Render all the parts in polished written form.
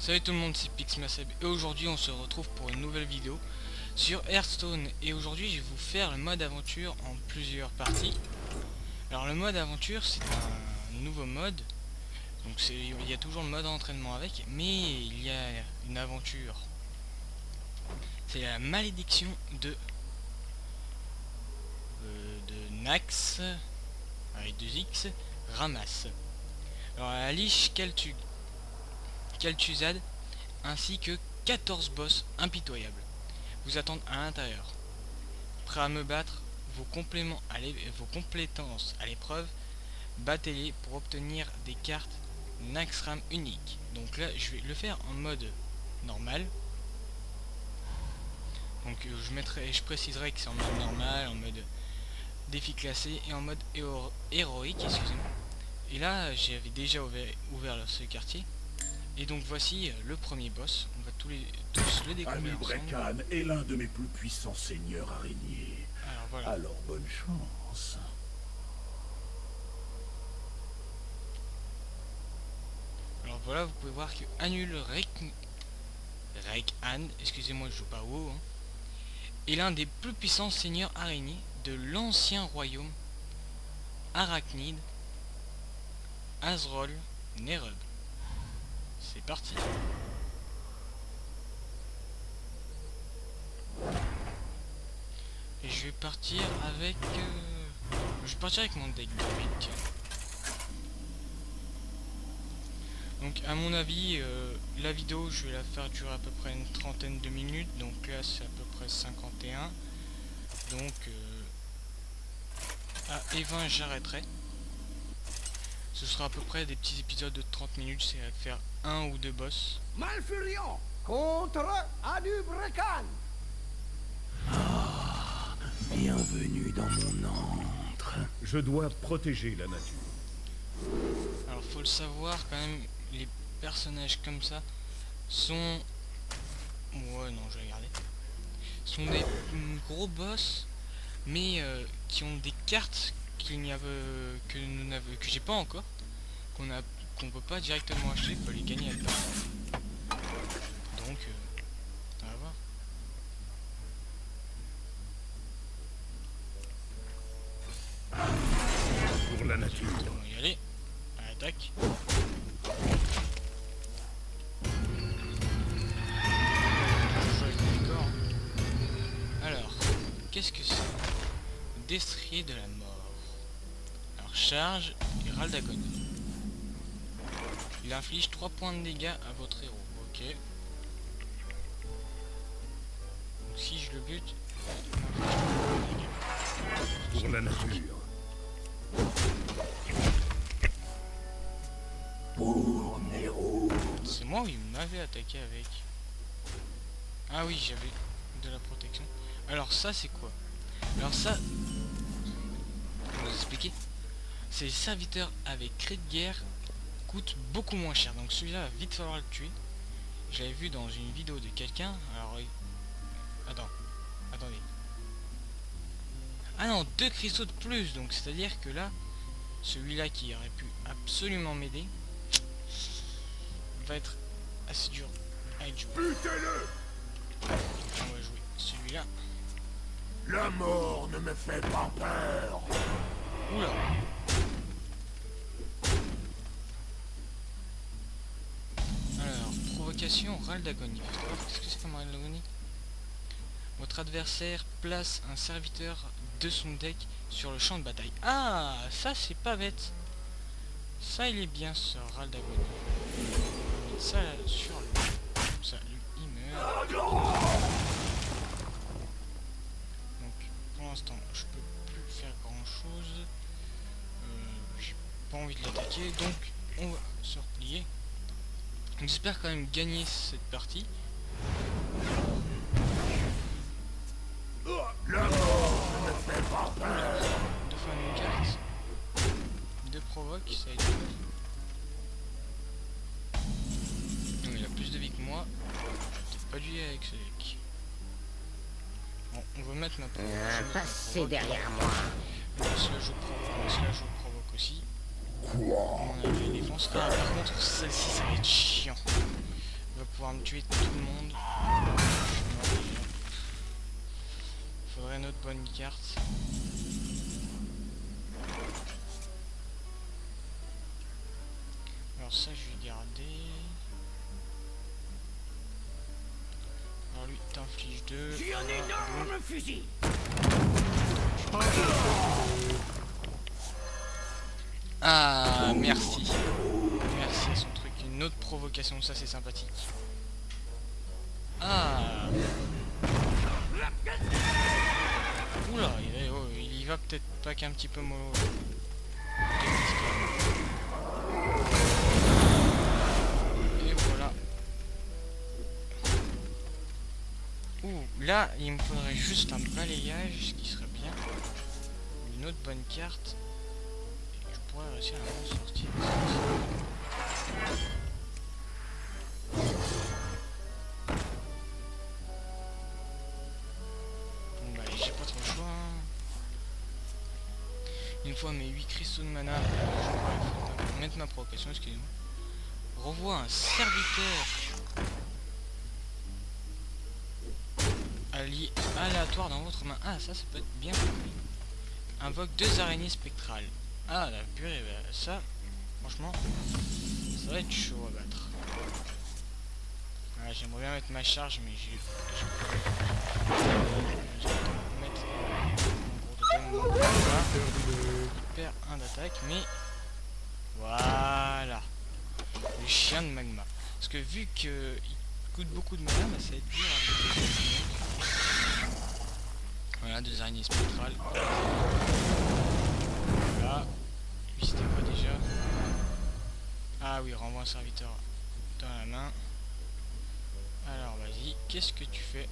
Salut tout le monde, c'est Pixmaseb et aujourd'hui on se retrouve pour une nouvelle vidéo sur Hearthstone. Et aujourd'hui je vais vous faire le mode aventure en plusieurs parties. Alors le mode aventure c'est un nouveau mode, donc il y a toujours le mode entraînement avec, mais il y a une aventure. C'est la malédiction de Nax avec 2X Ramas. Alors la liche Kel'Thuzad ainsi que 14 boss impitoyables vous attendent à l'intérieur. Prêt à me battre, vos compétences à l'épreuve, battez-les pour obtenir des cartes Naxxramas uniques. Donc là je vais le faire en mode normal. Donc je préciserai que c'est en mode normal, en mode défi classé et en mode héroïque, excusez-moi. Et là j'avais déjà ouvert ce quartier. Et donc voici le premier boss, on va tous le découvrir ensemble. Brekan est l'un de mes plus puissants seigneurs araignées. Alors voilà. Alors bonne chance. Alors voilà, vous pouvez voir que Anul Rek'An, excusez-moi je joue pas WoW, hein, est l'un des plus puissants seigneurs araignées de l'ancien royaume arachnide Azrol Nerub. C'est parti. Et je vais partir avec mon deck druide. Donc à mon avis la vidéo je vais la faire durer à peu près une trentaine de minutes. Donc là c'est à peu près 51. Donc à E20 j'arrêterai. Ce sera à peu près des petits épisodes de 30 minutes. C'est à faire un ou deux boss. Malfurion contre Anub Brekan. Bienvenue dans mon antre. Je dois protéger la nature. Alors faut le savoir quand même, les personnages comme ça sont... Ouais non je vais regarder. Sont des gros boss, mais qui ont des cartes qu'il n'y avait que j'ai pas encore, qu'on peut pas directement acheter, faut les gagner à la base. Donc on va voir. Pour la nature. On va y aller. À l'attaque. Alors, qu'est-ce que c'est? Destrier de la mort. Alors charge et râle d'agonie. Il inflige 3 points de dégâts à votre héros. Ok. Donc si je le bute, Pour la nature. Pour Nero. c'est moi ou il m'avait attaqué avec? Ah oui, j'avais de la protection. Alors ça c'est quoi? Alors ça, pour vous expliquer, c'est les serviteurs avec cri de guerre coûtent beaucoup moins cher. Donc celui-là va vite falloir le tuer. Je l'avais vu dans une vidéo de quelqu'un. Alors attendez. Ah non, 2 cristaux de plus. Donc c'est à dire que là, celui-là qui aurait pu absolument m'aider va être assez dur à être joué. Butez-le. On va jouer celui-là. La mort ne me fait pas peur. Oula. Alors, provocation, râle d'agonie. Qu'est-ce que c'est comme râle d'agonie? Votre adversaire place un serviteur de son deck sur le champ de bataille. Ah, ça c'est pas bête. Ça il est bien ce râle d'agonie. On va mettre ça là, sur lui. Comme ça, lui il meurt. Donc pour l'instant je peux plus faire grand chose. J'ai pas envie de l'attaquer, donc on va se replier. J'espère quand même gagner cette partie. La mort ne me fait pas peur. Deux fois une carte. Deux provoques, ça a été. Donc il a plus de vie que moi. J'ai peut-être pas dû y aller avec ce deck. Bon, on va mettre ma provoque. Passez derrière moi. Cela je provoque aussi. Quoi? On a les défenses. Ah, par contre celle-ci ça va être chiant. pouvoir me tuer tout le monde. Faudrait une autre bonne carte. Alors ça je vais garder. Alors lui t'infliges 2. J'ai un énorme fusil. Ah merci. Merci son truc. Une autre provocation, ça c'est sympathique. Ah. Oula, il va peut-être pas qu'un petit peu mollo. Et voilà. Ouh, là, il me faudrait juste un balayage, ce qui serait bien. Une autre bonne carte. Et je pourrais réussir à m'en sortir. Bon bah, j'ai pas trop le choix. Hein. Une fois mes 8 cristaux de mana, je pourrais mettre ma provocation, excusez-moi. Revois un serviteur aléatoire dans votre main. Ah, ça peut être bien compris. Invoque 2 araignées spectrales. Ah, la purée, bah, ça, franchement, ça va être chaud à battre. Ah, j'aimerais bien mettre ma charge, mais j'ai mettre mon gros totem. Il perd 1 d'attaque, mais voilà. Le chien de magma. Parce que vu que il coûte beaucoup de mana, bah, ça va être dur à lutter. Voilà, 2 araignées spectrales. Voilà. Lui c'était quoi déjà? Ah oui, renvoie un serviteur dans la main. Alors vas-y, qu'est-ce que tu fais?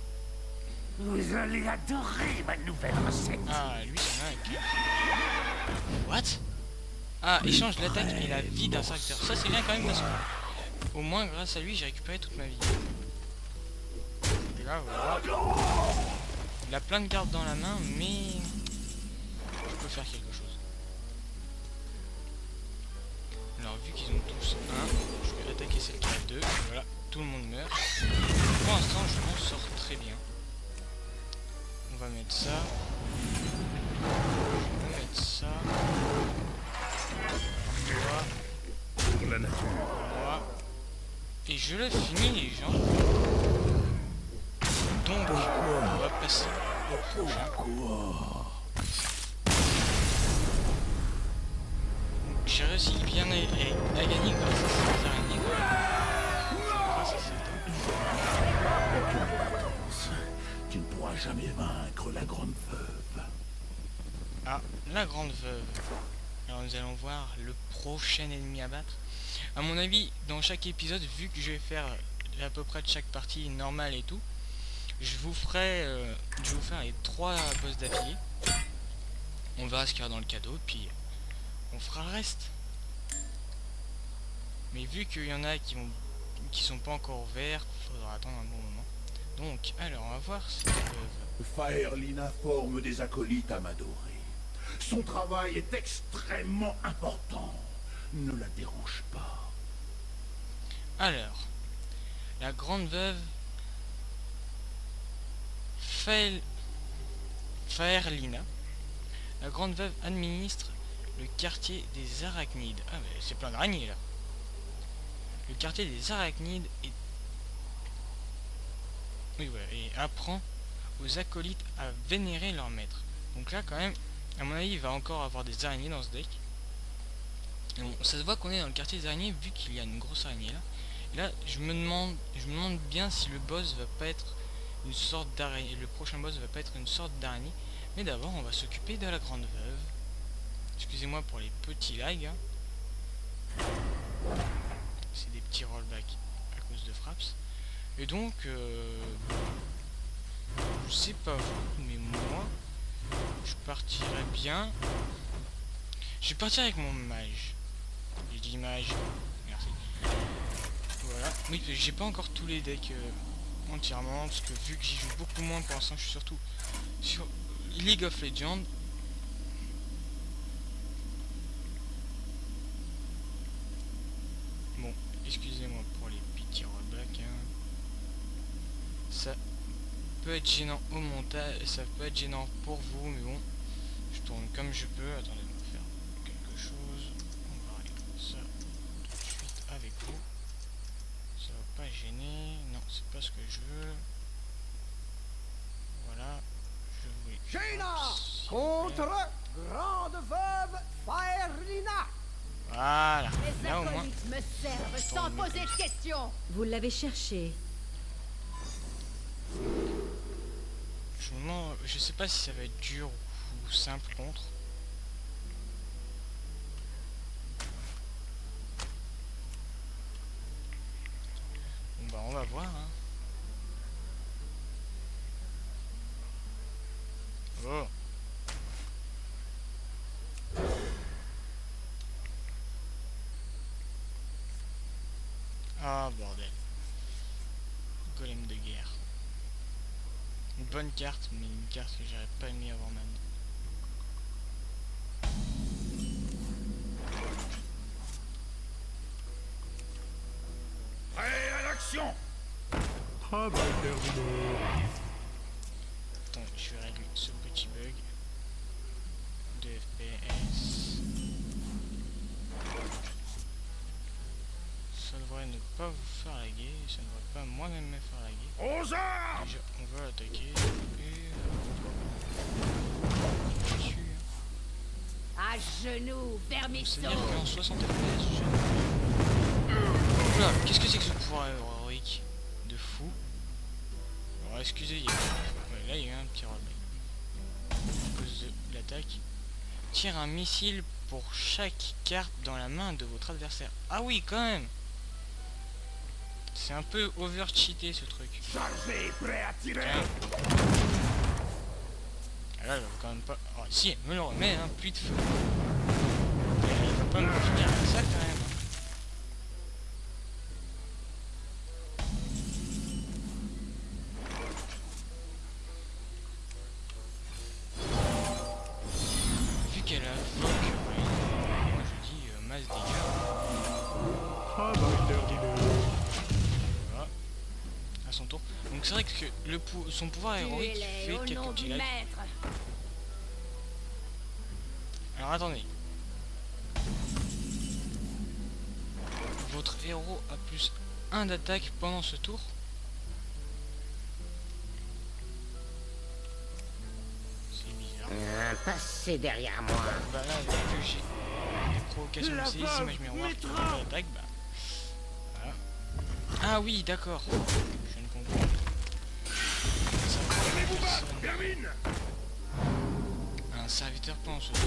Vous allez adorer ma nouvelle recette. Ah, lui c'est un mec. What? Ah, échange l'attaque et la vie d'un serviteur. Ça c'est bien quand même parce que au moins grâce à lui j'ai récupéré toute ma vie. Et là voilà. Il a plein de cartes dans la main, mais je peux faire quelque chose. Alors vu qu'ils ont tous un, je vais attaquer celle qui a 2. Voilà, tout le monde meurt. Pour l'instant je m'en sors très bien. On va mettre ça. Je vais mettre ça. Voilà. Pour la nature. Voilà. Et je le finis les gens. Donc on va passer au prochain. J'ai réussi bien à gagner grâce à ces araignées. Grâce à ces... Tu ne pourras jamais vaincre la grande veuve. Ah, la grande veuve. Alors nous allons voir le prochain ennemi à battre. À mon avis, dans chaque épisode, vu que je vais faire à peu près de chaque partie normale et tout, je vous ferai les 3 boss d'affilée. On verra ce qu'il y a dans le cadeau, puis on fera le reste. Mais vu qu'il y en a qui sont pas encore ouverts, faudra attendre un bon moment. Donc, alors, on va voir cette veuve. Faerlina forme des acolytes à m'adorer. Son travail est extrêmement important. Ne la dérange pas. Alors, la grande veuve Faerlina. La grande veuve administre le quartier des arachnides. Ah mais c'est plein d'araignées là. Le quartier des arachnides et... Oui voilà, et apprend aux acolytes à vénérer leur maître. Donc là quand même, à mon avis il va encore avoir des araignées dans ce deck. Et bon, ça se voit qu'on est dans le quartier des araignées vu qu'il y a une grosse araignée là. Et là je me demande bien si le boss va pas être une sorte d'araignée. Le prochain boss va pas être une sorte d'araignée. Mais d'abord on va s'occuper de la grande veuve. Excusez-moi pour les petits lags. Hein. C'est des petits rollbacks à cause de Fraps. Et donc, je sais pas vous, mais moi, je partirais bien. Je vais partir avec mon mage. J'ai dit mage. Merci. Voilà. Oui, j'ai pas encore tous les decks entièrement, parce que vu que j'y joue beaucoup moins pour l'instant, je suis surtout sur League of Legends. Bon, excusez-moi pour les petits rollbacks. Hein. ça peut être gênant au montage, ça peut être gênant pour vous, mais bon, je tourne comme je peux. Attendez, on va faire quelque chose. On va regarder ça tout de suite avec vous. Ça va pas gêner. Non, c'est pas ce que je veux. Voilà. Je voulais. Jaina Hop, s'il vous contre plaît. Grande Veuve Faerlina. Voilà. Les Là au moins. acolytes me servent Je sans tourne poser mieux. de questions. Vous l'avez cherché. Je me demande, je sais pas si ça va être dur ou simple contre. Bon bah on va voir hein. Oh. Ah bordel. Golem de guerre. Une bonne carte, mais une carte que j'aurais pas aimé avoir maintenant. Prêt à l'action! Travail terminé. Attends, je vais régler ce petit bug de FPS. Ça devrait ne pas vous faire laguer, ça ne devrait pas moi-même me faire laguer. Aux armes! Déjà, on va attaquer et dessus. À genoux, C'est-à-dire vermisseau. qu'en 60 FPS, Oula, qu'est-ce que c'est que ce pouvoir héroïque de fou? Alors excusez, ouais, là il y a eu un petit rollback à cause de l'attaque. Tire un missile pour chaque carte dans la main de votre adversaire. Ah oui, quand même. C'est un peu over-cheaté ce truc. Chargé, prêt à tirer! Ah là, elle va quand même pas... Oh, si, elle me le remet, hein, plus de feu. Elle va pas me finir avec ça quand même. Vu qu'elle a bloc, moi je dis masse dégâts. Travail terminé. Voilà. À son tour. Donc c'est vrai que son pouvoir héroïque Tuez-les fait au quelques nom petits du lags. maître. Alors attendez. Votre héros a plus 1 d'attaque pendant ce tour. C'est bizarre. Passez derrière moi. Bah là, vu que j'ai des provocations La de ces veuve images miroirs qui Mitra. attaquent, bah... Voilà. Ah oui, d'accord. Je ne comprends pas. Prenez-vous battre, Ça, termine! un serviteur pendant ce tour.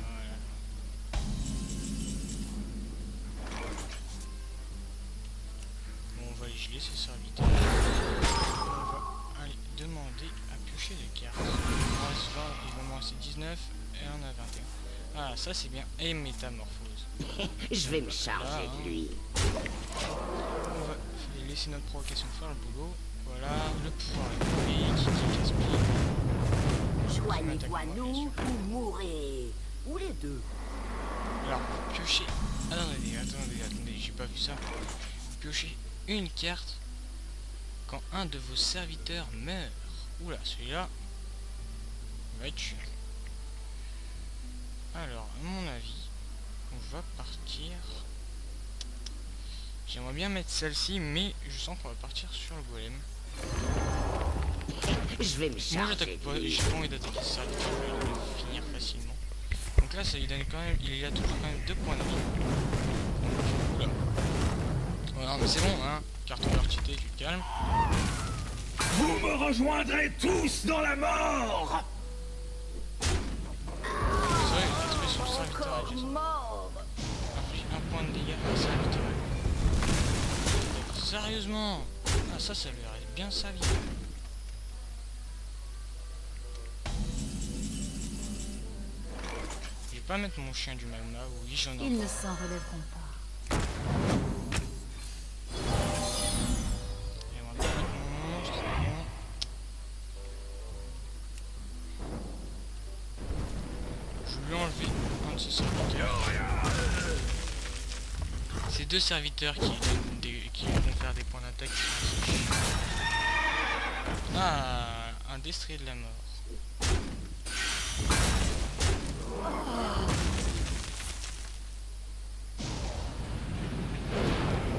Voilà. Bon, on va les geler ces serviteurs. On va aller demander à piocher des cartes. Il va m'en rester 19 et on a 21. Ah, ça c'est bien. Et métamorphose. Je vais me charger de lui. On va laisser notre provocation faire le boulot. Voilà, le pouvoir héroïque qui casse-pied. Joignez-vous à nous ou mourrez. Ou les deux. Alors, piocher. Attendez, j'ai pas vu ça. Piocher une carte quand un de vos serviteurs meurt. Oula, celui-là va être chiant. Alors, à mon avis, on va partir. J'aimerais bien mettre celle-ci, mais je sens qu'on va partir sur le golem. Je vais me Moi charger j'attaque de pas, lui. j'ai pas envie d'attaquer ça, je vais le finir facilement. Donc là ça lui donne quand même, il a toujours quand même 2 points de vie. Oula. Oh non mais c'est bon hein, carte overcheatée, tu te calmes. Vous me rejoindrez tous dans la mort! C'est vrai, il détruit son serviteur Encore adjacent. mort. Inflige 1 point de dégâts à un serviteur. Sérieusement. Ah ça lui aurait bien servi. Je vais pas mettre mon chien du magma, oui j'en ai Ils ne encore. s'en relèveront pas. Et on va pas mettre mon monstre, bon. Je lui ai enlevé un de ses serviteurs. Ces 2 serviteurs qui lui confèrent faire des points d'attaque qui sont assez chiants. Ah, un destrier de la mort.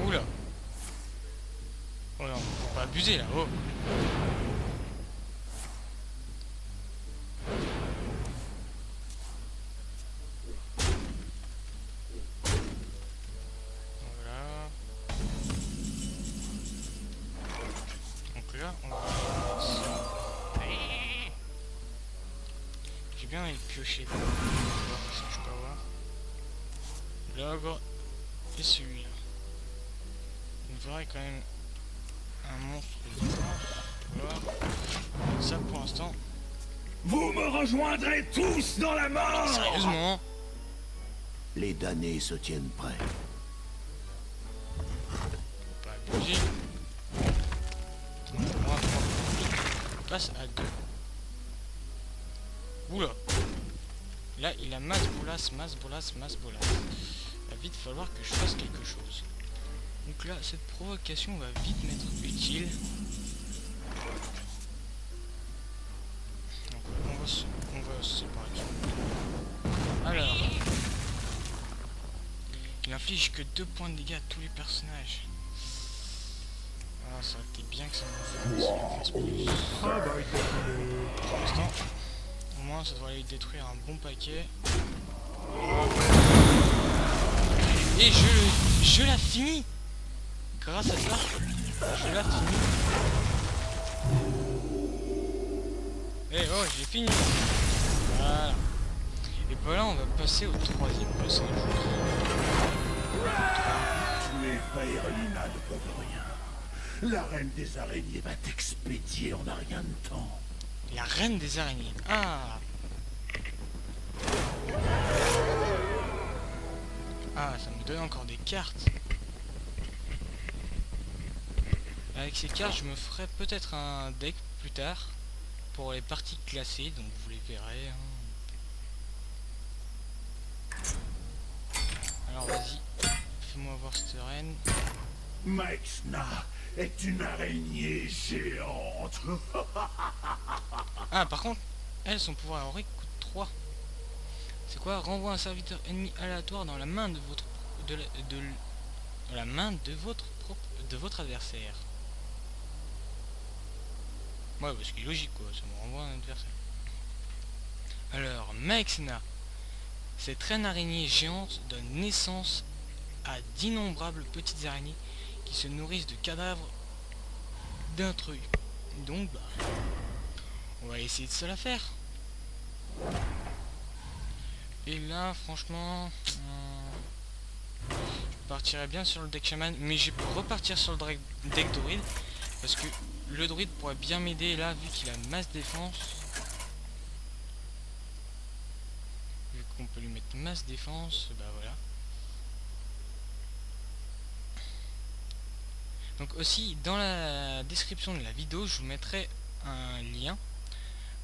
Oula. Oh non, faut pas abuser là, oh. Voilà. Donc là, on va... J'ai bien envie de piocher. On va voir ce que je peux avoir. L'ogre et celui-là. On verrait quand même un monstre de défense. Voilà. Ça pour l'instant. Vous me rejoindrez tous dans la mort! Sérieusement? Les damnés se tiennent prêts. Pas abuser. On passe à 2. Oula. Là il a masse bolas. Va vite falloir que je fasse quelque chose. Donc là cette provocation va vite m'être utile. Donc on va se séparer. Alors. Il inflige que 2 points de dégâts à tous les personnages. Ah ça aurait été bien que ça me fasse plus. Travail terminé. Pour l'instant, au moins ça devrait aller détruire un bon paquet. Et je la finis. Grâce à ça, je la finis. Eh oh, j'ai fini. Voilà. Et voilà, on va passer au 3e boss. Tuer Faerlina ne peut rien. La reine des araignées va t'expédier en un rien de temps. La reine des araignées. Ah. Ah, ça me donne encore des cartes. Avec ces cartes, je me ferai peut-être un deck plus tard pour les parties classées, donc vous les verrez. Alors vas-y, fais-moi voir cette reine. Maexna est une araignée géante. Ah, par contre, elle, son pouvoir aurique coûte 3. C'est quoi? Renvoie un serviteur ennemi aléatoire dans la main de votre de votre adversaire. Ouais, parce qu'il est logique quoi, ça me renvoie un adversaire. Alors, Maexna, cette reine araignée géante donne naissance à d'innombrables petites araignées qui se nourrissent de cadavres d'intrus. Donc, bah, on va essayer de se la faire. Et là, franchement, je partirais bien sur le deck chaman, mais je peux repartir sur le deck druide parce que le druide pourrait bien m'aider là, vu qu'il a masse défense. Vu qu'on peut lui mettre masse défense, bah voilà. Donc aussi, dans la description de la vidéo, je vous mettrai un lien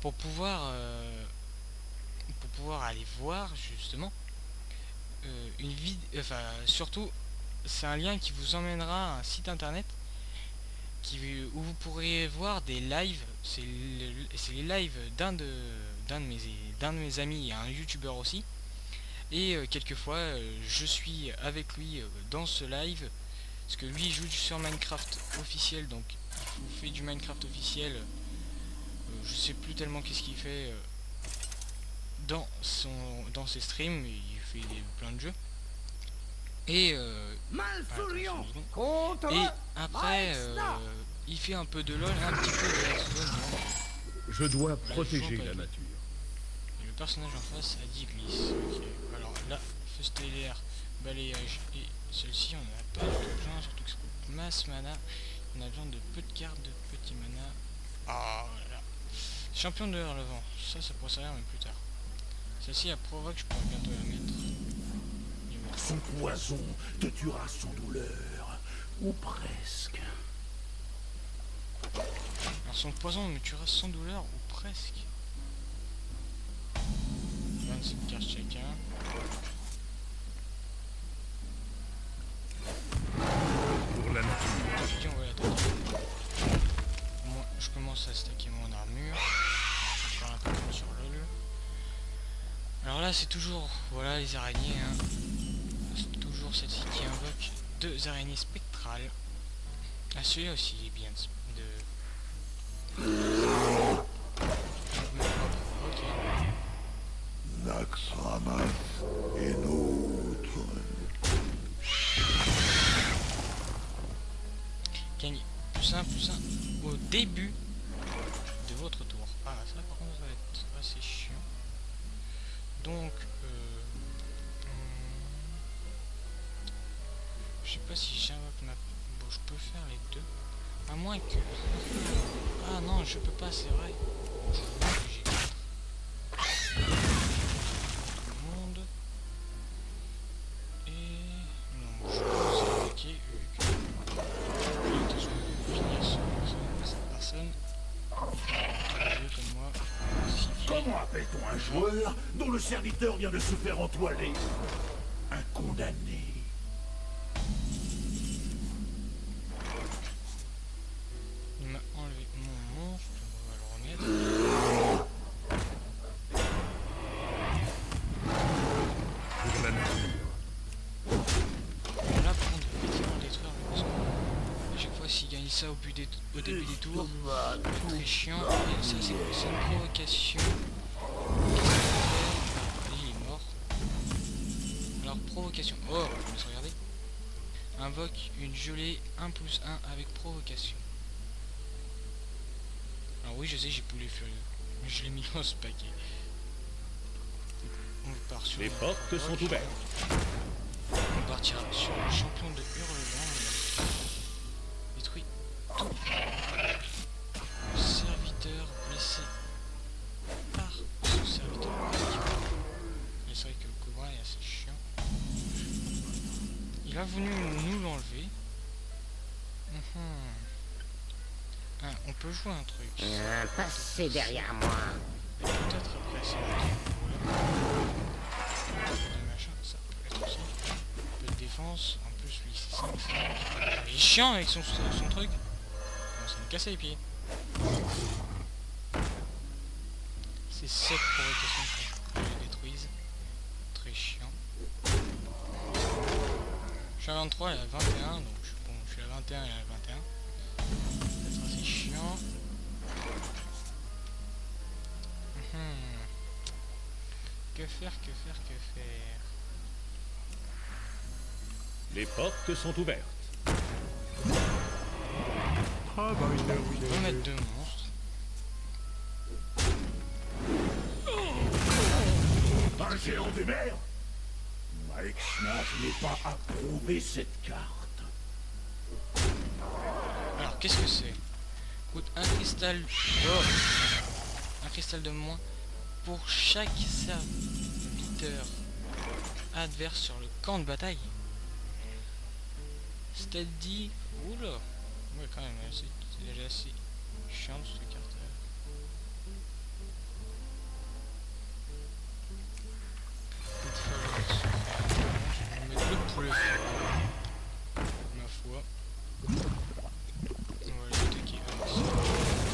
pour pouvoir aller voir justement une vidéo, enfin surtout c'est un lien qui vous emmènera à un site internet où vous pourrez voir des lives. C'est les lives d'un de mes amis et un youtubeur aussi, et quelquefois je suis avec lui dans ce live parce que lui il joue sur Minecraft officiel, donc il fait du Minecraft officiel. Je sais plus tellement qu'est-ce qu'il fait dans ses streams, il fait plein de jeux. Et après il fait un peu de LOL, un petit peu de Hearthstone. Je dois protéger la nature. Et le personnage en face a dit glisse. Okay. Alors là, feu stellaire, balayage, et celle-ci on en a pas du tout besoin, surtout que ça coûte masse mana. On a besoin de peu de cartes, de petits mana. Ah voilà. Champion de relevant, ça pourrait servir même plus tard. Celle-ci la provoque, je pourrais bientôt la mettre. Son poison te tuera sans douleur, ou presque. Alors son poison me tuera sans douleur, ou presque. 27 cartes chacun. Pour la nature. commence à stacker mon armure. Je parle un peu comme sur LoL. Alors là c'est toujours, voilà les araignées, hein. C'est toujours celle-ci qui invoque 2 araignées spectrales. Ah celui-là aussi il est bien de... Ok. Naxxramas est nôtre. Gagnez plus 1 au début de votre tour. Ah ça par contre ça va être assez chiant. Donc je sais pas si j'invoque ma... Bon je peux faire les deux. À moins que... Ah non je peux pas c'est vrai. J'ai 4. Monde. Et... Non je peux attaquer vu que... Attention de finir cette personne. Comme moi. Comment appelle-t-on un joueur dont le serviteur vient de se faire entoiler? Un condamné. Il m'a enlevé mon monstre, on va le remettre. Pour la nature. Là par contre, effectivement détruire le parce que à chaque fois s'il gagne ça au début des tours, c'est très chiant. Et ça c'est une provocation. Il est mort. Alors provocation. Oh, je me suis regardé. Invoque une gelée 1+1 avec provocation. Alors oui je sais j'ai poulet furieux. Mais je l'ai mis dans ce paquet. On part sur Les portes sont ouvertes. On partira sur le champion de Hurlement. Détruit tout. Serviteur blessé par son serviteur. Et c'est vrai que le cobra est assez chiant. Il a voulu nous l'enlever. Ah, on peut jouer un truc. Passez derrière moi. Et peut-être après c'est le machin, ça peut être aussi. Un peu de défense, en plus lui c'est 5. Il est chiant avec son truc. Bon, ça me casse les pieds. C'est 7 provocations que je détruise. Très chiant. Je suis à 23, elle est à 21, donc bon, je suis à 21 et à 21. Ça va être assez chiant. Que faire? Les portes sont ouvertes. On va mettre 2 monstres. Un géant des mers? Maexna, je n'ai pas approuvé cette carte. Alors qu'est-ce que c'est? Coûte un cristal. Oh, un cristal de moins pour chaque serviteur adverse sur le camp de bataille. C'est-à-dire... Oula. Ouais quand même, c'est déjà assez chiant cette carte. Je vais mettre le poulet ma foi. On va les attaquer avec ça.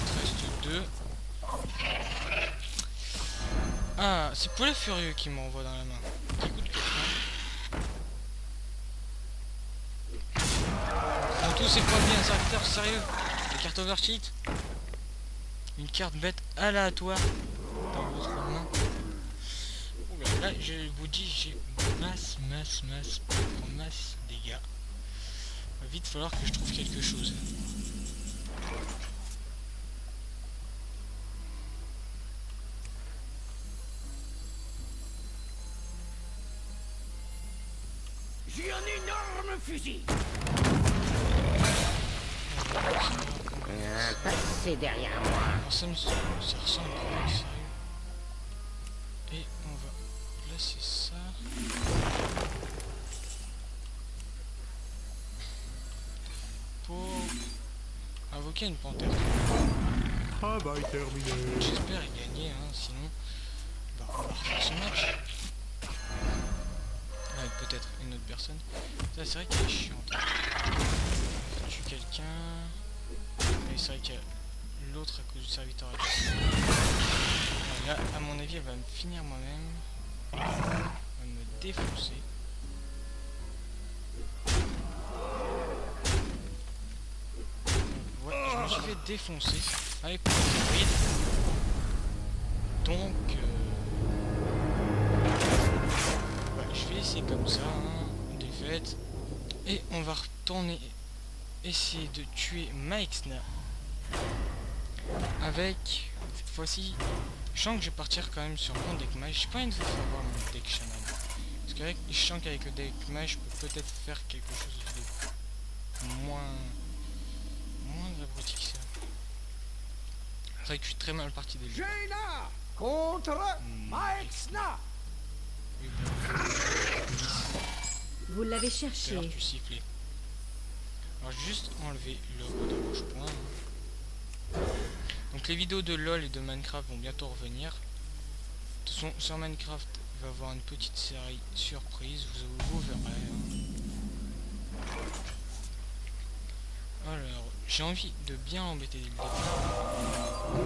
Il reste 2. Ah, c'est Poulet Furieux qui m'envoie dans la main. Qui coûte 4 points. Dans tous ces points de vie, un serviteur sérieux. Des cartes overcheat. Une carte bête aléatoire dans votre main. Oh là, je vous dis, j'ai masse dégâts. Va vite falloir que je trouve quelque chose. J'ai un énorme fusil. Passez derrière moi. Alors ça ressemble à un sérieux. Et on va placer ça. Pour invoquer une panthère. Travail terminé. J'espère y gagner, hein, sinon bah, on va refaire ce match. Avec peut-être une autre personne. Ça c'est vrai qu'elle est chiante. Tue quelqu'un. Et c'est vrai qu'il y a l'autre à cause du serviteur. Là, à mon avis, elle va me finir moi-même. Elle va me défoncer. Voilà, je me suis fait défoncer avec mon héroïde. Donc, voilà, je vais essayer comme ça, hein, défaite. Et on va retourner essayer de tuer Maexna avec cette fois-ci. Je sens que je vais partir quand même sur mon deck mage. J'ai pas envie de faire voir mon deck shaman parce qu'avec je sens qu'avec le deck mage je peux peut-être faire quelque chose de moins abruti que ça. C'est vrai que je suis très mal parti dès le départ. Jaina contre Maexna. Oui, bon. Vous l'avez Tout à l'heure, cherché. tu sifflais. Alors juste enlever le de rouge point. Donc les vidéos de LOL et de Minecraft vont bientôt revenir. De toute façon, sur Minecraft, il va y avoir une petite série surprise, vous verrez. Hein. Alors, j'ai envie de bien embêter dès le départ.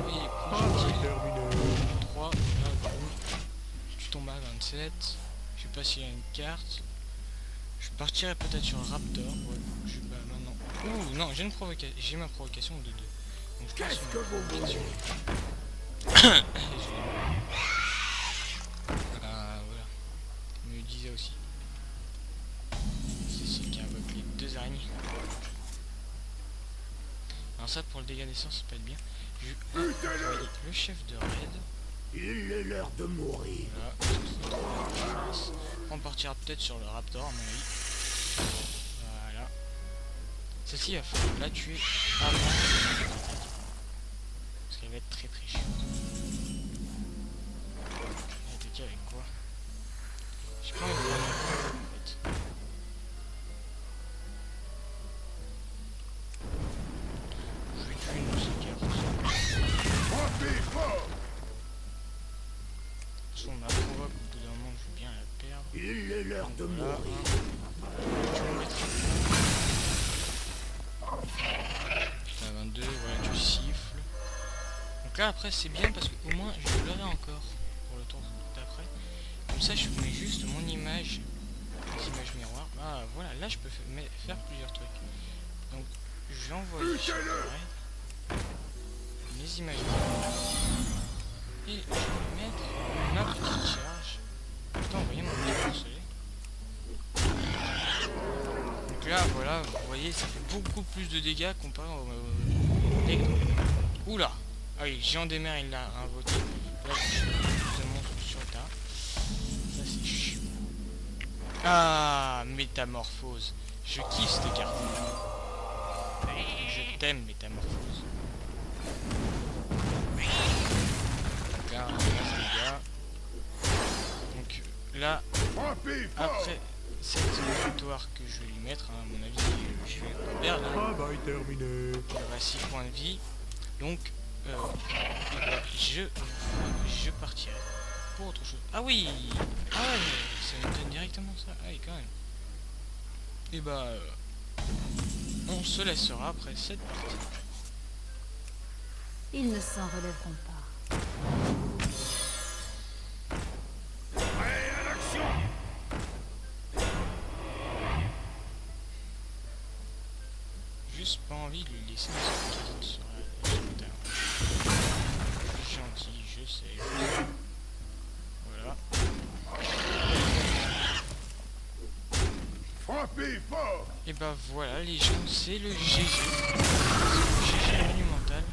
Et projectile 3, voilà, boum. Tu tombes à 27. Je sais pas s'il y a une carte. Je partirai peut-être sur le Raptor. Ouais, je sais pas maintenant. Ouh, non, j'ai ma provocation de 2. Donc je passe sur ma provocation. Voilà. Il me le disait aussi. C'est celui qui invoque les 2 araignées. Alors ça pour le dégât des sorts, ça peut être bien. Je envoyer le chef de raid. Il est l'heure de mourir. Voilà. On partira peut-être sur le Raptor à mon avis. Voilà. Celle-ci, il va falloir la tuer avant. Parce qu'elle va être très très chiante. Elle attaquer avec quoi? J'ai pas envie de prendre en fait. Je vais tuer une de ces cartes. Frappez fort. Si on la provoque, au bout d'un moment, je veux bien la perdre. Il est l'heure de Voilà, mourir. tu me mettras. T'as 22, voilà, tu siffles. Donc là, après, c'est bien parce qu'au moins, je l'aurai encore pour le tour d'après. Comme ça, je mets juste mon image, les images miroirs. Ah, voilà, là, je peux faire plusieurs trucs. Donc, je vais envoyer sur le raid mes images miroirs. Et je vais mettre ma petite charge. Putain, envoyer mon petit porcelet. Donc là, voilà, vous voyez, ça fait beaucoup plus de dégâts comparé au deck. Oula! Ah oui, géant des mers, il l'a invoqué. Là, je montre sur le tas. Ça, c'est chiant. Ah, métamorphose. Je kiffe cette carte. Je t'aime, métamorphose. Là, on passe les gars. Donc là, Frappez fort. après cette victoire que je vais lui mettre, hein, à mon avis, je vais pas perdre. Hein. Travail terminé. Il aura 6 points de vie. Donc, je partirai pour autre chose. Ah oui! Ah ouais, ça me donne directement ça. Ah oui, quand même. Et bah, on se laissera après cette partie. Ils ne s'en relèveront pas. Prêt à l'action. Juste pas envie de lui laisser une carte sur la gentil, je sais. Voilà. Frappez fort. Et bah voilà les gens, c'est le GG. C'est le GG monumental.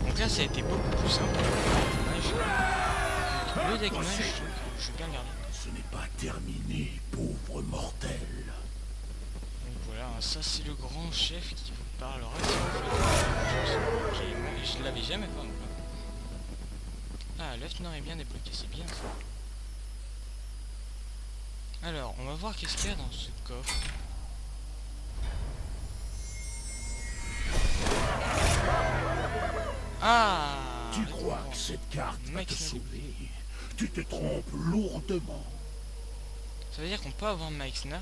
Donc là ça a été beaucoup plus simple. Le deck mage, je vais bien le garder. Ce n'est pas terminé, pauvre mortel. Donc voilà, ça c'est le grand chef qui vous parlera. Je l'avais jamais fait encore. Ah, l'œuf est bien débloqué, c'est bien ça. Alors, on va voir qu'est-ce qu'il y a dans ce coffre. Ah! Tu crois que cette carte va te Maexna sauver? Tu te trompes lourdement. Ça veut dire qu'on peut avoir Maexna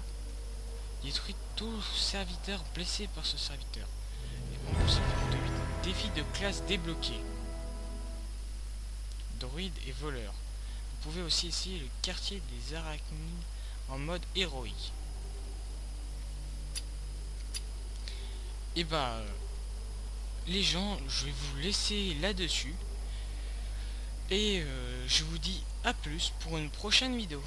détruit tout serviteur blessé par ce serviteur. Et on peut se faire de défi de classe débloqué. Druide et voleur. Vous pouvez aussi essayer le quartier des arachnides en mode héroïque. Et bah, les gens, je vais vous laisser là-dessus. Et je vous dis à plus pour une prochaine vidéo.